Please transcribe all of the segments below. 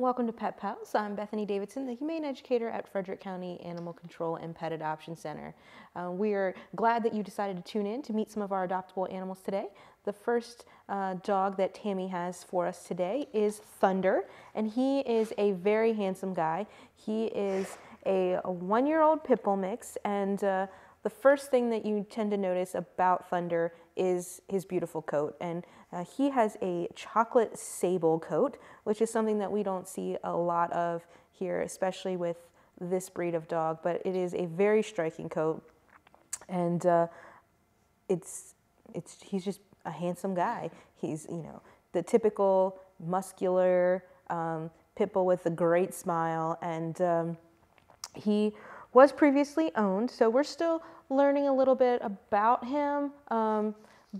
Welcome to Pet Pals. I'm Bethany Davidson, the Humane Educator at Frederick County Animal Control and Pet Adoption Center. We are glad that you decided to tune in to meet some of our adoptable animals today. The first dog that Tammy has for us today is Thunder, and he is a very handsome guy. He is a one-year-old pit bull mix, and the first thing that you tend to notice about Thunder is his beautiful coat. And he has a chocolate sable coat, which is something that we don't see a lot of here, especially with this breed of dog, but it is a very striking coat. And he's just a handsome guy. He's, you know, the typical muscular pit bull with a great smile, and he was previously owned, so we're still learning a little bit about him,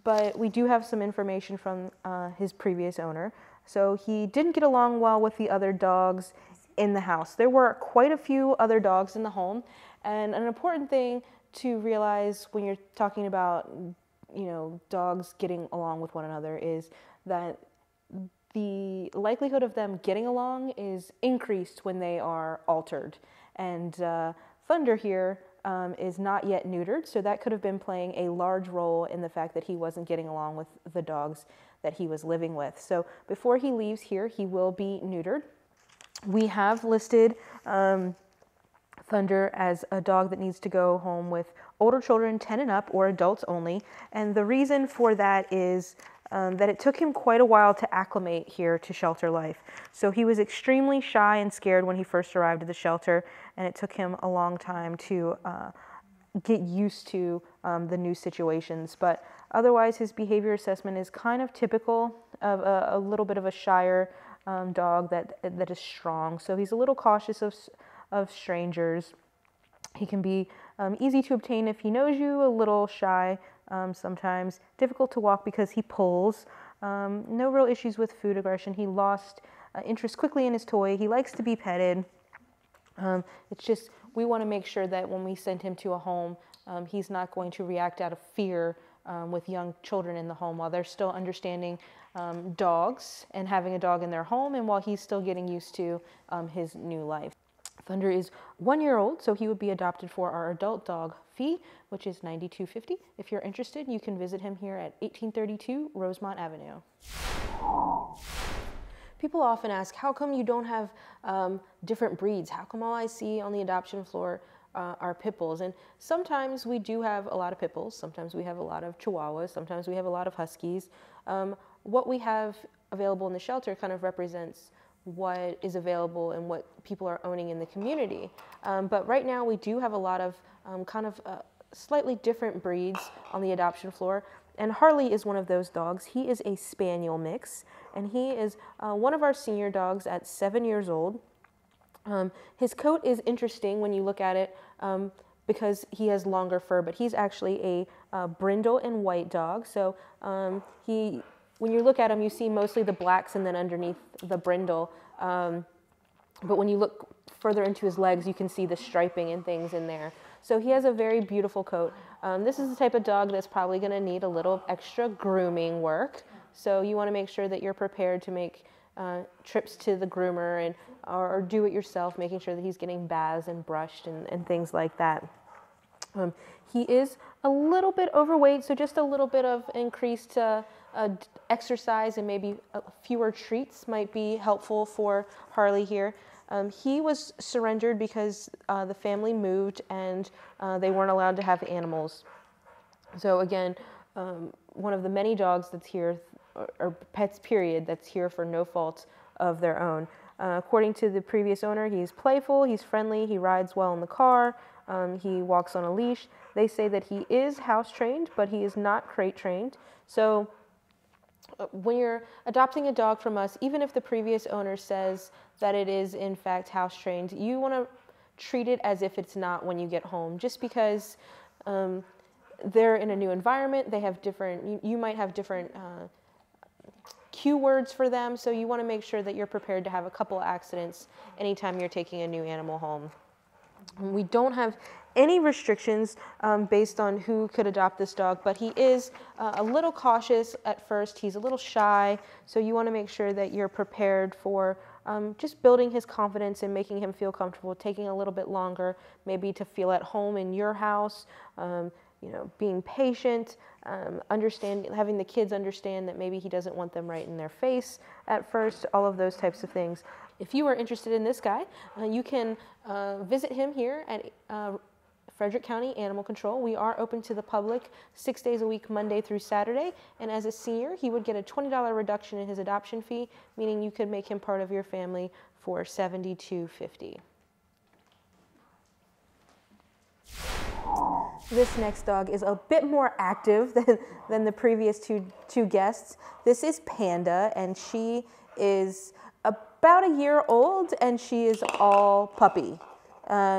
but we do have some information from his previous owner. So he didn't get along well with the other dogs in the house. There were quite a few other dogs in the home, and an important thing to realize when you're talking about, you know, dogs getting along with one another is that the likelihood of them getting along is increased when they are altered. And Thunder here is not yet neutered, so that could have been playing a large role in the fact that he wasn't getting along with the dogs that he was living with. So before he leaves here, he will be neutered. We have listed Thunder as a dog that needs to go home with older children, 10 and up, or adults only. And the reason for that is that it took him quite a while to acclimate here to shelter life. So he was extremely shy and scared when he first arrived at the shelter, and it took him a long time to get used to the new situations. But otherwise, his behavior assessment is kind of typical of a little bit of a shyer dog that is strong. So he's a little cautious of strangers. He can be easy to obtain if he knows you, a little shy sometimes, difficult to walk because he pulls, no real issues with food aggression. He lost interest quickly in his toy. He likes to be petted. It's just, we want to make sure that when we send him to a home, he's not going to react out of fear with young children in the home while they're still understanding dogs and having a dog in their home, and while he's still getting used to his new life. Thunder is 1 year old, so he would be adopted for our adult dog fee, which is $92.50. If you're interested, you can visit him here at 1832 Rosemont Avenue. People often ask, how come you don't have different breeds? How come all I see on the adoption floor are pit bulls? And sometimes we do have a lot of pit bulls. Sometimes we have a lot of chihuahuas. Sometimes we have a lot of huskies. What we have available in the shelter kind of represents what is available and what people are owning in the community. But right now we do have a lot of slightly different breeds on the adoption floor. And Harley is one of those dogs. He is a spaniel mix, and he is one of our senior dogs at 7 years old. His coat is interesting when you look at it because he has longer fur, but he's actually a brindle and white dog. So when you look at him, you see mostly the blacks and then underneath the brindle. But when you look further into his legs, you can see the striping and things in there. So he has a very beautiful coat. This is the type of dog that's probably going to need a little extra grooming work. So you want to make sure that you're prepared to make trips to the groomer or do it yourself, making sure that he's getting baths and brushed and things like that. He is a little bit overweight, so just a little bit of increased exercise and maybe fewer treats might be helpful for Harley here. He was surrendered because the family moved and they weren't allowed to have animals. So again, one of the many dogs that's here, or pets period, that's here for no fault of their own. According to the previous owner, he's playful, he's friendly, he rides well in the car, he walks on a leash. They say that he is house trained, but he is not crate trained. So when you're adopting a dog from us, even if the previous owner says that it is in fact house trained, you want to treat it as if it's not when you get home, just because they're in a new environment. They have different, you might have different cue words for them, so you want to make sure that you're prepared to have a couple accidents anytime you're taking a new animal home. We don't have any restrictions based on who could adopt this dog, but he is a little cautious at first. He's a little shy, so you want to make sure that you're prepared for just building his confidence and making him feel comfortable, taking a little bit longer, maybe to feel at home in your house, you know, being patient, having the kids understand that maybe he doesn't want them right in their face at first, all of those types of things. If you are interested in this guy, you can visit him here at Frederick County Animal Control. We are open to the public 6 days a week, Monday through Saturday. And as a senior, he would get a $20 reduction in his adoption fee, meaning you could make him part of your family for $72.50. This next dog is a bit more active than the previous two guests. This is Panda, and she is about a year old, and she is all puppy.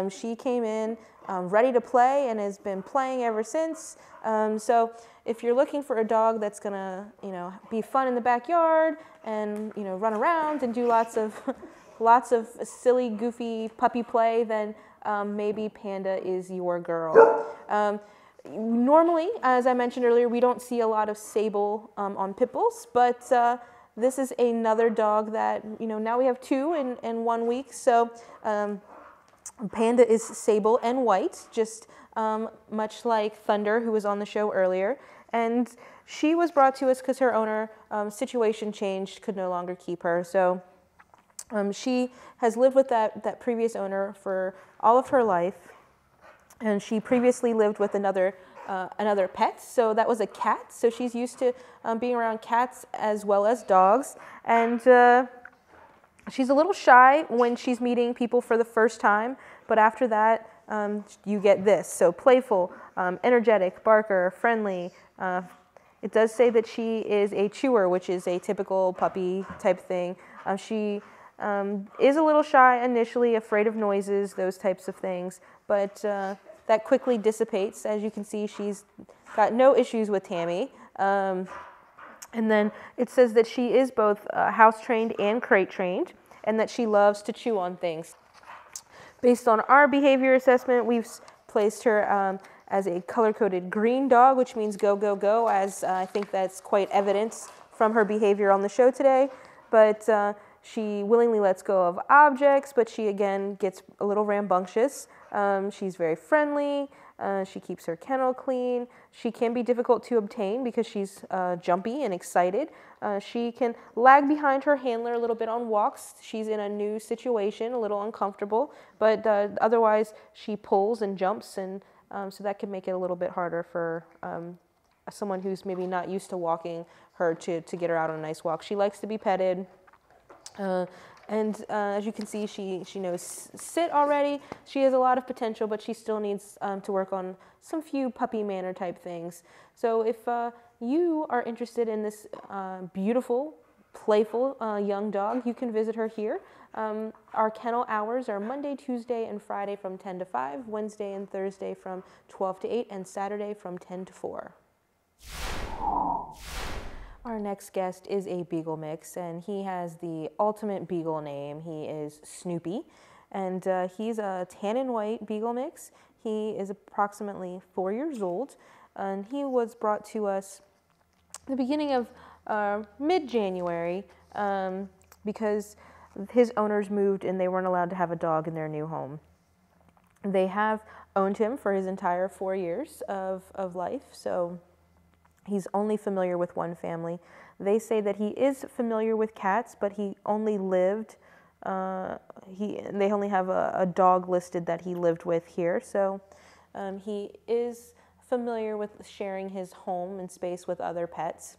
She came in ready to play and has been playing ever since. So if you're looking for a dog that's gonna, you know, be fun in the backyard and, you know, run around and do lots of silly, goofy puppy play, then maybe Panda is your girl. Normally, as I mentioned earlier, we don't see a lot of sable on pit bulls, but this is another dog that, you know, now we have two in 1 week. So Panda is sable and white, just much like Thunder, who was on the show earlier. And she was brought to us because her owner situation changed, could no longer keep her. So she has lived with that previous owner for all of her life. And she previously lived with another pet, so that was a cat. So she's used to being around cats as well as dogs. And she's a little shy when she's meeting people for the first time, but after that, you get this. So playful, energetic, barker, friendly. It does say that she is a chewer, which is a typical puppy type thing. She is a little shy initially, afraid of noises, those types of things, but that quickly dissipates. As you can see, she's got no issues with Tammy. And then it says that she is both house trained and crate trained, and that she loves to chew on things. Based on our behavior assessment, we've placed her as a color-coded green dog, which means go, go, go, as I think that's quite evident from her behavior on the show today. But she willingly lets go of objects, but she again gets a little rambunctious. She's very friendly. She keeps her kennel clean. She can be difficult to obtain because she's jumpy and excited. She can lag behind her handler a little bit on walks. She's in a new situation, a little uncomfortable, but otherwise she pulls and jumps, and so that can make it a little bit harder for someone who's maybe not used to walking her to get her out on a nice walk. She likes to be petted. And as you can see, she knows sit already. She has a lot of potential, but she still needs to work on some few puppy manner type things. So if you are interested in this beautiful, playful young dog, you can visit her here. Our kennel hours are Monday, Tuesday, and Friday from 10 to 5, Wednesday and Thursday from 12 to 8, and Saturday from 10 to 4. Our next guest is a Beagle mix, and he has the ultimate Beagle name. He is Snoopy, and he's a tan and white Beagle mix. He is approximately 4 years old, and he was brought to us at the beginning of mid-January because his owners moved and they weren't allowed to have a dog in their new home. They have owned him for his entire 4 years of life, so he's only familiar with one family. They say that he is familiar with cats, but he only lived, they only have a dog listed that he lived with here. So he is familiar with sharing his home and space with other pets.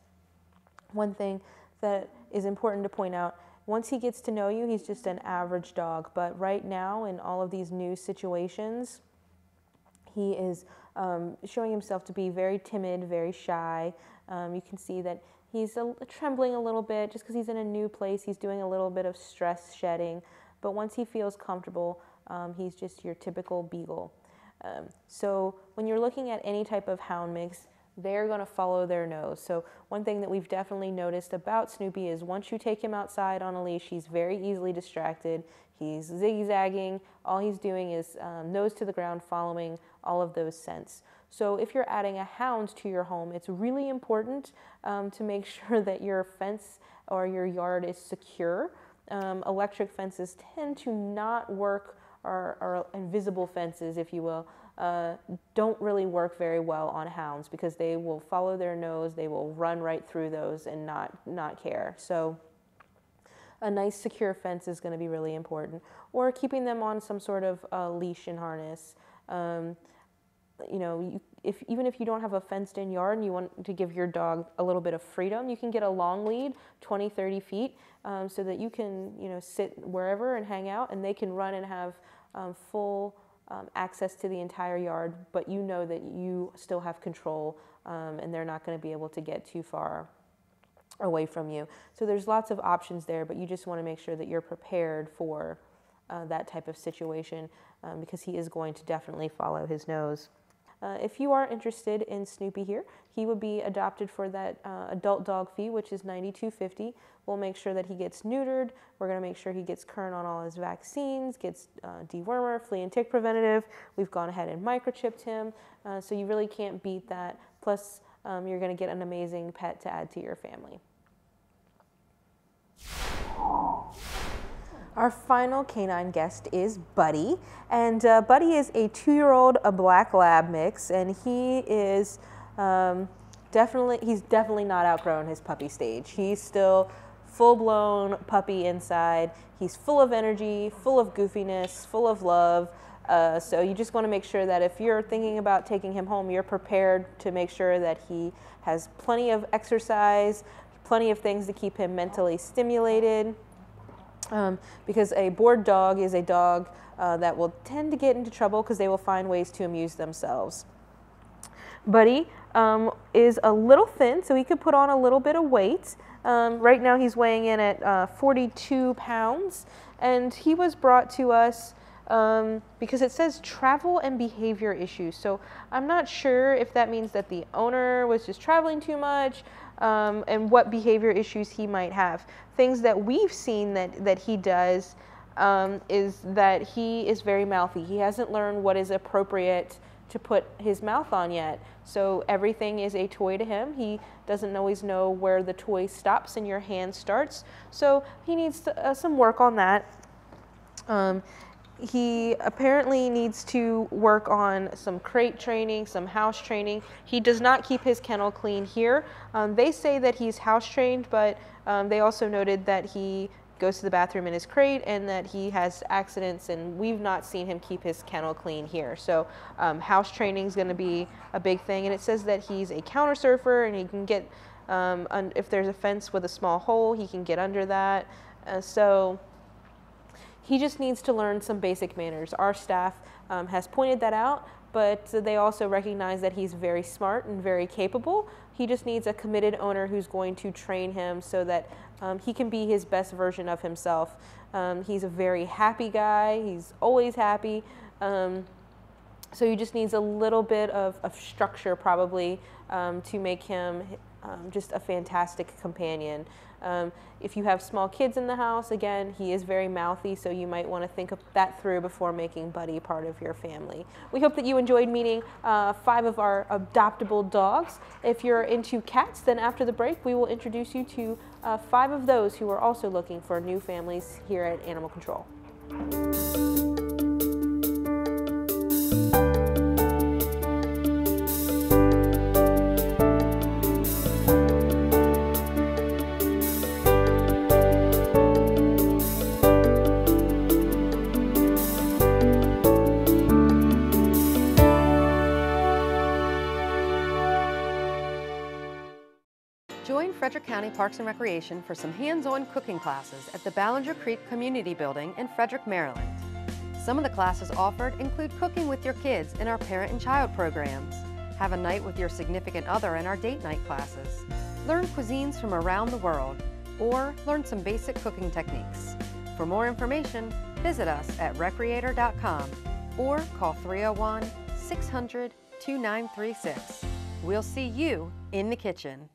One thing that is important to point out, once he gets to know you, he's just an average dog. But right now, in all of these new situations, he is showing himself to be very timid, very shy. You can see that he's trembling a little bit just because he's in a new place. He's doing a little bit of stress shedding. But once he feels comfortable, he's just your typical Beagle. So when you're looking at any type of hound mix, they're going to follow their nose. So one thing that we've definitely noticed about Snoopy is once you take him outside on a leash, he's very easily distracted. He's zigzagging. All he's doing is nose to the ground, following all of those scents. So if you're adding a hound to your home, it's really important to make sure that your fence or your yard is secure. electric fences tend to not work, or invisible fences, if you will, don't really work very well on hounds because they will follow their nose, they will run right through those and not care. So a nice secure fence is going to be really important, or keeping them on some sort of leash and harness. You know, even if you don't have a fenced-in yard and you want to give your dog a little bit of freedom, you can get a long lead, 20, 30 feet, so that you can, you know, sit wherever and hang out, and they can run and have full access to the entire yard, but you know that you still have control, and they're not going to be able to get too far away from you. So there's lots of options there, but you just want to make sure that you're prepared for that type of situation, because he is going to definitely follow his nose. If you are interested in Snoopy here, he would be adopted for that adult dog fee, which is $92.50. We'll make sure that he gets neutered. We're going to make sure he gets current on all his vaccines, gets dewormer, flea and tick preventative. We've gone ahead and microchipped him, so you really can't beat that. Plus, you're going to get an amazing pet to add to your family. Our final canine guest is Buddy, and Buddy is a 2-year-old black lab mix, and he is he's definitely not outgrown his puppy stage. He's still full-blown puppy inside. He's full of energy, full of goofiness, full of love. So you just want to make sure that if you're thinking about taking him home, you're prepared to make sure that he has plenty of exercise, plenty of things to keep him mentally stimulated. Because a bored dog is a dog that will tend to get into trouble because they will find ways to amuse themselves. Buddy is a little thin, so he could put on a little bit of weight. Right now he's weighing in at 42 pounds, and he was brought to us because it says travel and behavior issues. So I'm not sure if that means that the owner was just traveling too much, and what behavior issues he might have. Things that we've seen that he does is that he is very mouthy. He hasn't learned what is appropriate to put his mouth on yet. So everything is a toy to him. He doesn't always know where the toy stops and your hand starts. So he needs some work on that. He apparently needs to work on some crate training, some house training. He does not keep his kennel clean here. They say that he's house trained, but they also noted that he goes to the bathroom in his crate and that he has accidents, and we've not seen him keep his kennel clean here. So house training is going to be a big thing, and it says that he's a counter surfer, and he can get, if there's a fence with a small hole, he can get under that. So he just needs to learn some basic manners. Our staff has pointed that out, but they also recognize that he's very smart and very capable. He just needs a committed owner who's going to train him so that he can be his best version of himself. He's a very happy guy. He's always happy. So he just needs a little bit of structure probably to make him just a fantastic companion. If you have small kids in the house, again, he is very mouthy, so you might want to think of that through before making Buddy part of your family. We hope that you enjoyed meeting 5 of our adoptable dogs. If you're into cats, then after the break, we will introduce you to 5 of those who are also looking for new families here at Animal Control. Join Frederick County Parks and Recreation for some hands-on cooking classes at the Ballinger Creek Community Building in Frederick, Maryland. Some of the classes offered include cooking with your kids in our parent and child programs, have a night with your significant other in our date night classes, learn cuisines from around the world, or learn some basic cooking techniques. For more information, visit us at recreator.com or call 301-600-2936. We'll see you in the kitchen.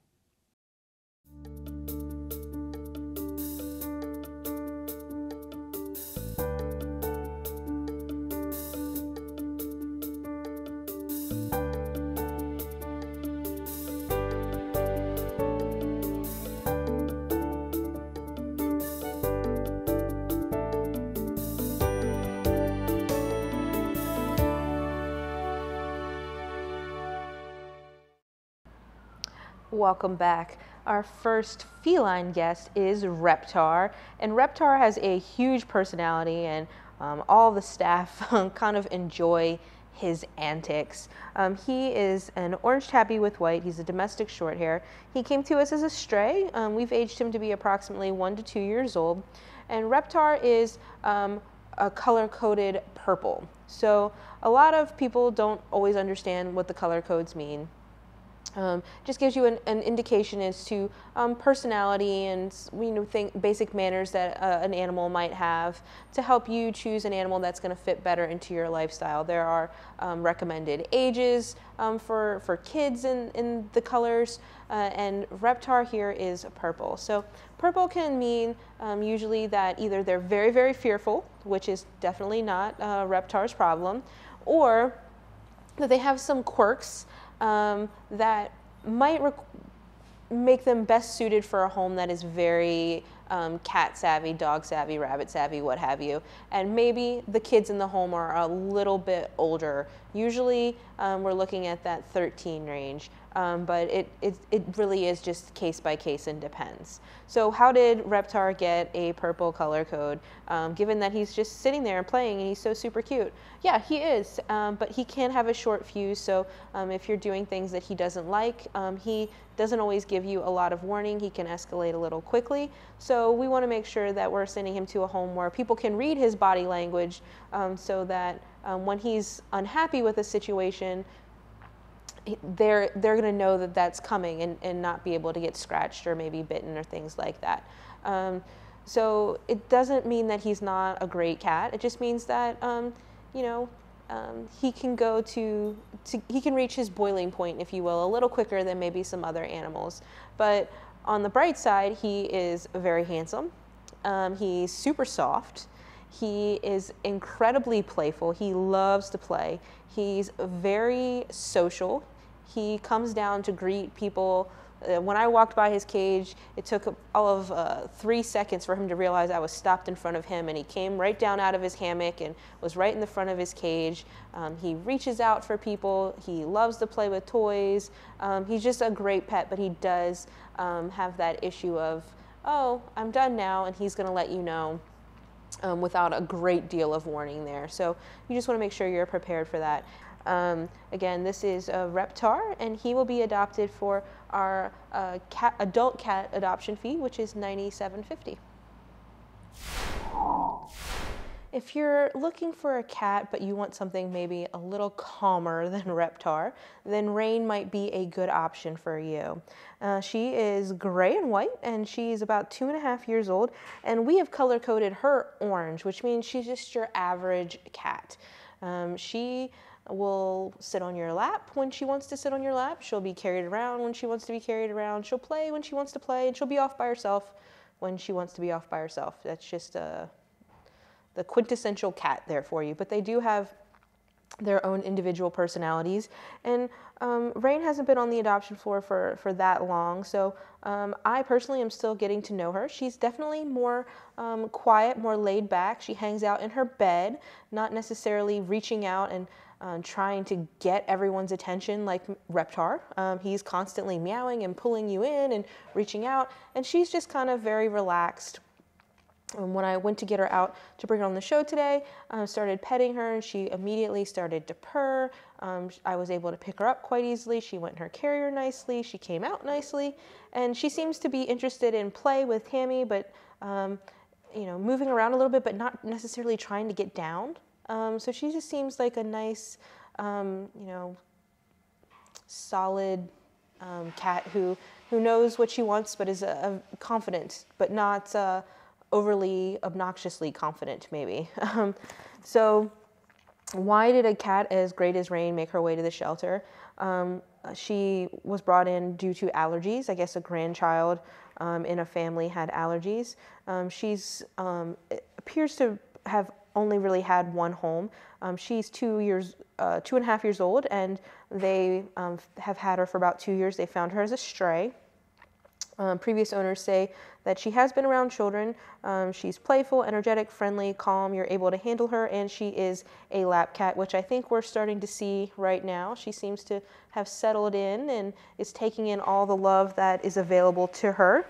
Welcome back. Our first feline guest is Reptar, and Reptar has a huge personality, and all the staff kind of enjoy his antics. He is an orange tabby with white. He's a domestic short hair. He came to us as a stray. We've aged him to be approximately 1 to 2 years old, and Reptar is a color-coded purple. So a lot of people don't always understand what the color codes mean. Just gives you an indication as to personality and basic manners that an animal might have to help you choose an animal that's going to fit better into your lifestyle. There are recommended ages for kids in the colors, and Reptar here is purple. So purple can mean usually that either they're very, very fearful, which is definitely not Reptar's problem, or that they have some quirks that might make them best suited for a home that is very cat savvy, dog savvy, rabbit savvy, what have you. And maybe the kids in the home are a little bit older. Usually we're looking at that 13 range, but it really is just case by case and depends. So how did Reptar get a purple color code, given that he's just sitting there and playing and he's so super cute? Yeah, he is, but he can have a short fuse, so if you're doing things that he doesn't like, he doesn't always give you a lot of warning. He can escalate a little quickly. So we want to make sure that we're sending him to a home where people can read his body language, so that when he's unhappy with a situation, they're going to know that that's coming and not be able to get scratched or maybe bitten or things like that. So it doesn't mean that he's not a great cat. It just means that, he can go he can reach his boiling point, if you will, a little quicker than maybe some other animals. But on the bright side, he is very handsome. He's super soft. He is incredibly playful. He loves to play. He's very social. He comes down to greet people. When I walked by his cage, it took all of 3 seconds for him to realize I was stopped in front of him, and he came right down out of his hammock and was right in the front of his cage. He reaches out for people. He loves to play with toys. He's just a great pet, but he does have that issue of, oh, I'm done now, and he's going to let you know without a great deal of warning there. So you just want to make sure you're prepared for that. Again, this is Reptar, and he will be adopted for our adult cat adoption fee, which is $97.50. If you're looking for a cat, but you want something maybe a little calmer than Reptar, then Rain might be a good option for you. She is gray and white, and she's about 2.5 years old, and we have color-coded her orange, which means she's just your average cat. She will sit on your lap when she wants to sit on your lap. She'll be carried around when she wants to be carried around. She'll play when she wants to play, and she'll be off by herself when she wants to be off by herself. That's just the quintessential cat there for you. But they do have their own individual personalities. And Rain hasn't been on the adoption floor for that long, so I personally am still getting to know her. She's definitely more quiet, more laid back. She hangs out in her bed, not necessarily reaching out and trying to get everyone's attention like Reptar. He's constantly meowing and pulling you in and reaching out, and she's just kind of very relaxed. When I went to get her out to bring her on the show today, I started petting her, and she immediately started to purr. I was able to pick her up quite easily. She went in her carrier nicely. She came out nicely, and she seems to be interested in play with Tammy, but moving around a little bit, but not necessarily trying to get down. So she just seems like a nice, solid cat who knows what she wants, but is confident, but not overly obnoxiously confident, maybe. So why did a cat as great as Rain make her way to the shelter? She was brought in due to allergies. I guess a grandchild in a family had allergies. She's appears to have only really had one home. She's 2.5 years old, and they have had her for about 2 years. They found her as a stray. Previous owners say that she has been around children. She's playful, energetic, friendly, calm. You're able to handle her, and she is a lap cat, which I think we're starting to see right now. She seems to have settled in and is taking in all the love that is available to her.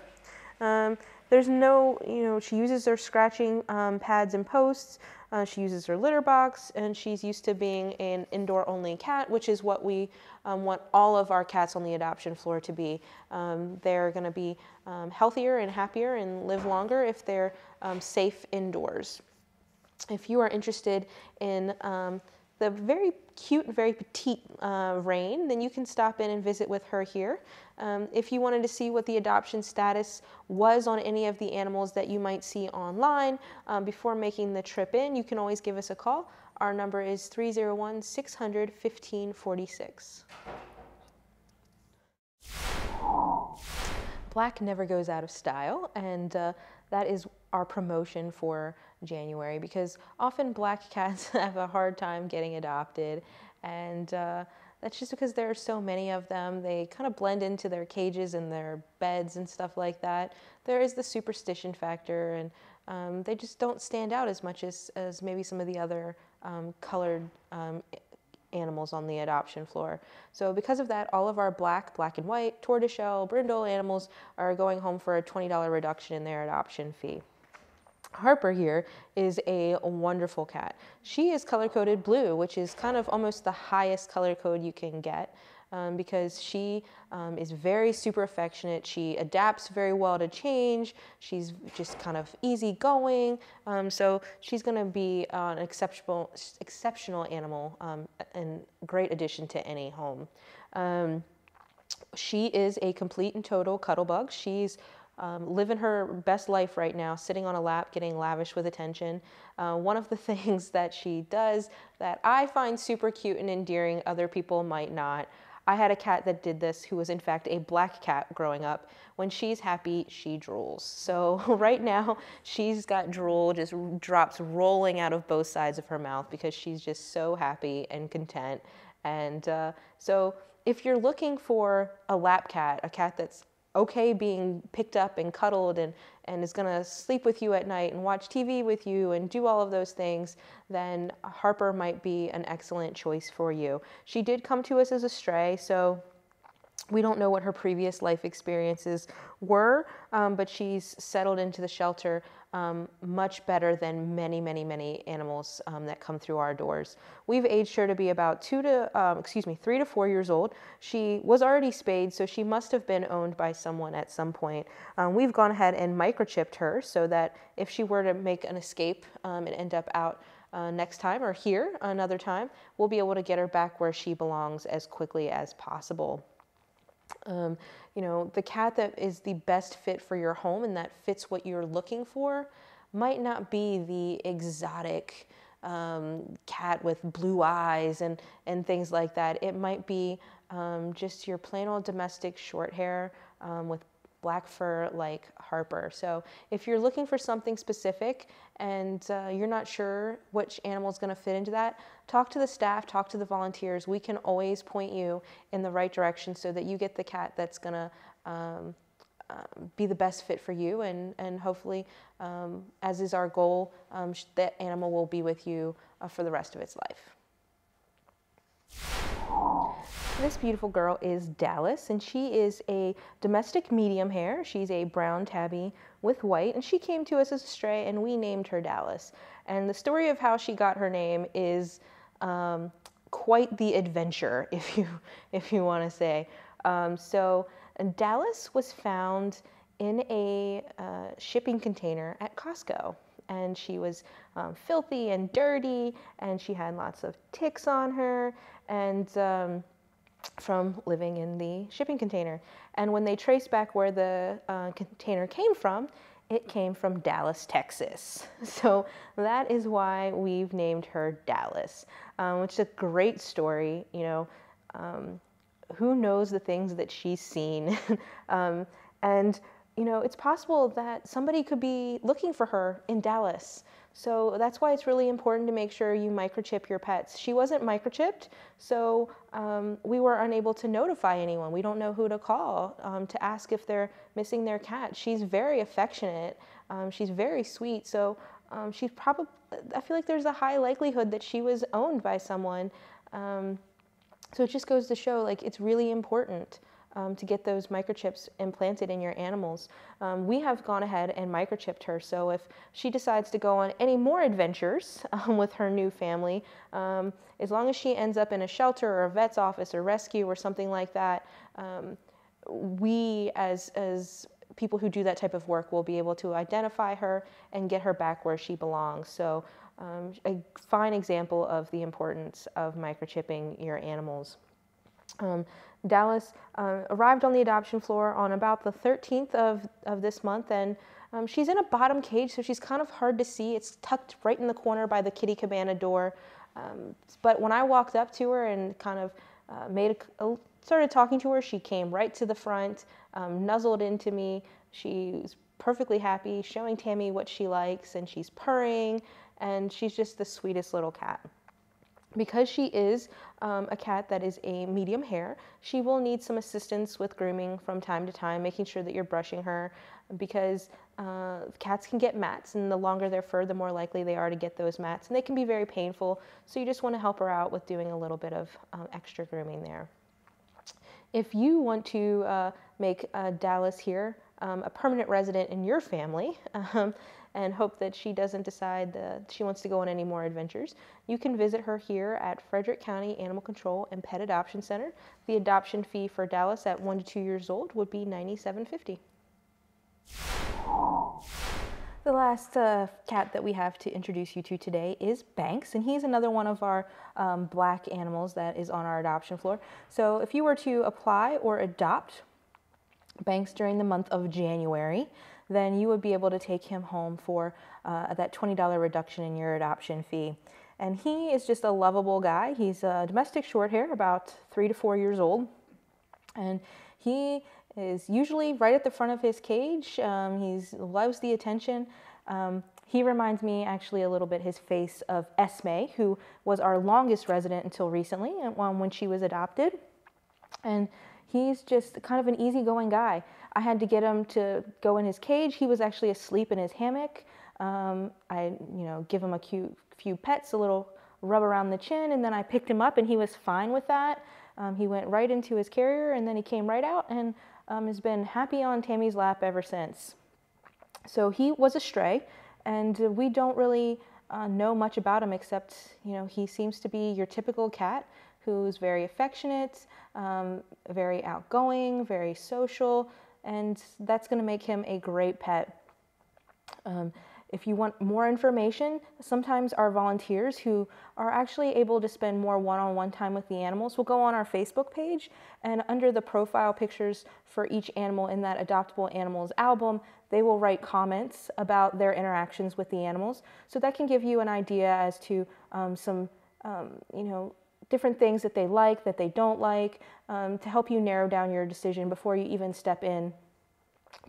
There's no, she uses her scratching pads and posts. She uses her litter box, and she's used to being an indoor-only cat, which is what we want all of our cats on the adoption floor to be. They're going to be healthier and happier and live longer if they're safe indoors. If you are interested in the very cute and very petite Rain, then you can stop in and visit with her here. If you wanted to see what the adoption status was on any of the animals that you might see online before making the trip in, you can always give us a call. Our number is 301-600-1546. Black never goes out of style, and that is our promotion for January, because often black cats have a hard time getting adopted, and that's just because there are so many of them. They kind of blend into their cages and their beds and stuff like that. There is the superstition factor, and they just don't stand out as much as maybe some of the other colored animals on the adoption floor. So because of that, all of our black and white, tortoiseshell, brindle animals are going home for a $20 reduction in their adoption fee. Harper here is a wonderful cat. She is color-coded blue, which is kind of almost the highest color code you can get, because she is very super affectionate. She adapts very well to change. She's just kind of easygoing. So she's going to be an exceptional animal and great addition to any home. She is a complete and total cuddle bug. She's living her best life right now, sitting on a lap, getting lavish with attention. One of the things that she does that I find super cute and endearing, other people might not. I had a cat that did this, who was in fact a black cat growing up. When she's happy, she drools. So right now, she's got drool, just drops rolling out of both sides of her mouth because she's just so happy and content. And so if you're looking for a lap cat, a cat that's okay being picked up and cuddled and is gonna sleep with you at night and watch TV with you and do all of those things, then Harper might be an excellent choice for you. She did come to us as a stray, so we don't know what her previous life experiences were, but she's settled into the shelter much better than many animals that come through our doors. We've aged her to be about 3 to 4 years old. She was already spayed, so she must have been owned by someone at some point. We've gone ahead and microchipped her so that if she were to make an escape and end up out next time or here another time, we'll be able to get her back where she belongs as quickly as possible. The cat that is the best fit for your home and that fits what you're looking for might not be the exotic cat with blue eyes and things like that. It might be just your plain old domestic short hair with black fur like Harper. So if you're looking for something specific and you're not sure which animal is going to fit into that, talk to the staff, talk to the volunteers. We can always point you in the right direction so that you get the cat that's going to be the best fit for you, and hopefully, as is our goal, that animal will be with you for the rest of its life. This beautiful girl is Dallas, and she is a domestic medium hair. She's a brown tabby with white, and she came to us as a stray, and we named her Dallas. And the story of how she got her name is quite the adventure, if you want to say. So Dallas was found in a shipping container at Costco, and she was filthy and dirty, and she had lots of ticks on her, and from living in the shipping container. And when they traced back where the container came from, it came from Dallas, Texas. So that is why we've named her Dallas, which is a great story. Who knows the things that she's seen. And you know, it's possible that somebody could be looking for her in Dallas. So that's why it's really important to make sure you microchip your pets. She wasn't microchipped, so we were unable to notify anyone. We don't know who to call to ask if they're missing their cat. She's very affectionate. She's very sweet. So she's probably, I feel like there's a high likelihood that she was owned by someone. So it just goes to show, like, it's really important to get those microchips implanted in your animals. We have gone ahead and microchipped her, so if she decides to go on any more adventures with her new family, as long as she ends up in a shelter or a vet's office or rescue or something like that, we as people who do that type of work will be able to identify her and get her back where she belongs. So a fine example of the importance of microchipping your animals. Dallas arrived on the adoption floor on about the 13th of this month, and she's in a bottom cage, so she's kind of hard to see. It's tucked right in the corner by the kitty cabana door. But when I walked up to her and kind of started talking to her, she came right to the front, nuzzled into me. She's perfectly happy, showing Tammy what she likes, and she's purring, and she's just the sweetest little cat. Because she is a cat that is a medium hair, she will need some assistance with grooming from time to time, making sure that you're brushing her, because cats can get mats, and the longer their fur, the more likely they are to get those mats, and they can be very painful, so you just want to help her out with doing a little bit of extra grooming there. If you want to make Dallas here a permanent resident in your family, and hope that she doesn't decide that she wants to go on any more adventures, you can visit her here at Frederick County Animal Control and Pet Adoption Center. The adoption fee for Dallas at 1 to 2 years old would be $97.50. The last cat that we have to introduce you to today is Banks, and he's another one of our black animals that is on our adoption floor. So if you were to apply or adopt Banks during the month of January, then you would be able to take him home for that $20 reduction in your adoption fee. And he is just a lovable guy. He's a domestic short hair, about 3 to 4 years old. And he is usually right at the front of his cage. He loves the attention. He reminds me actually a little bit his face of Esme, who was our longest resident until recently when she was adopted. And he's just kind of an easygoing guy. I had to get him to go in his cage. He was actually asleep in his hammock. I give him a few pets, a little rub around the chin, and then I picked him up, and he was fine with that. He went right into his carrier, and then he came right out and has been happy on Tammy's lap ever since. So he was a stray, and we don't really know much about him except, he seems to be your typical cat who's very affectionate, very outgoing, very social, and that's going to make him a great pet. If you want more information, sometimes our volunteers who are actually able to spend more one-on-one time with the animals will go on our Facebook page, and under the profile pictures for each animal in that Adoptable Animals album, they will write comments about their interactions with the animals. So that can give you an idea as to some, different things that they like, that they don't like, to help you narrow down your decision before you even step in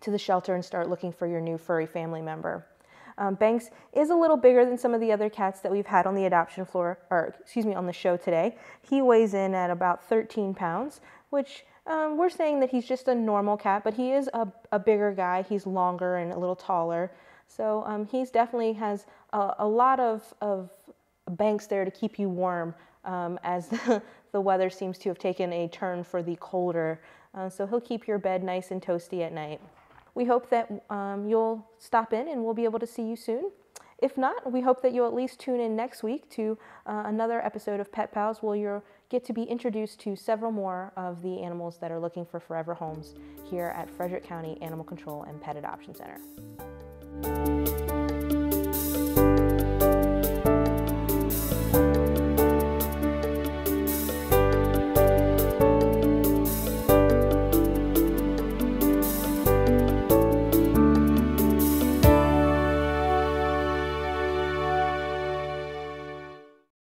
to the shelter and start looking for your new furry family member. Banks is a little bigger than some of the other cats that we've had on the adoption floor, on the show today. He weighs in at about 13 pounds, which we're saying that he's just a normal cat, but he is a bigger guy. He's longer and a little taller. So he's definitely has a lot of Banks there to keep you warm as the weather seems to have taken a turn for the colder. So he'll keep your bed nice and toasty at night. We hope that you'll stop in and we'll be able to see you soon. If not, we hope that you'll at least tune in next week to another episode of Pet Pals where you'll get to be introduced to several more of the animals that are looking for forever homes here at Frederick County Animal Control and Pet Adoption Center.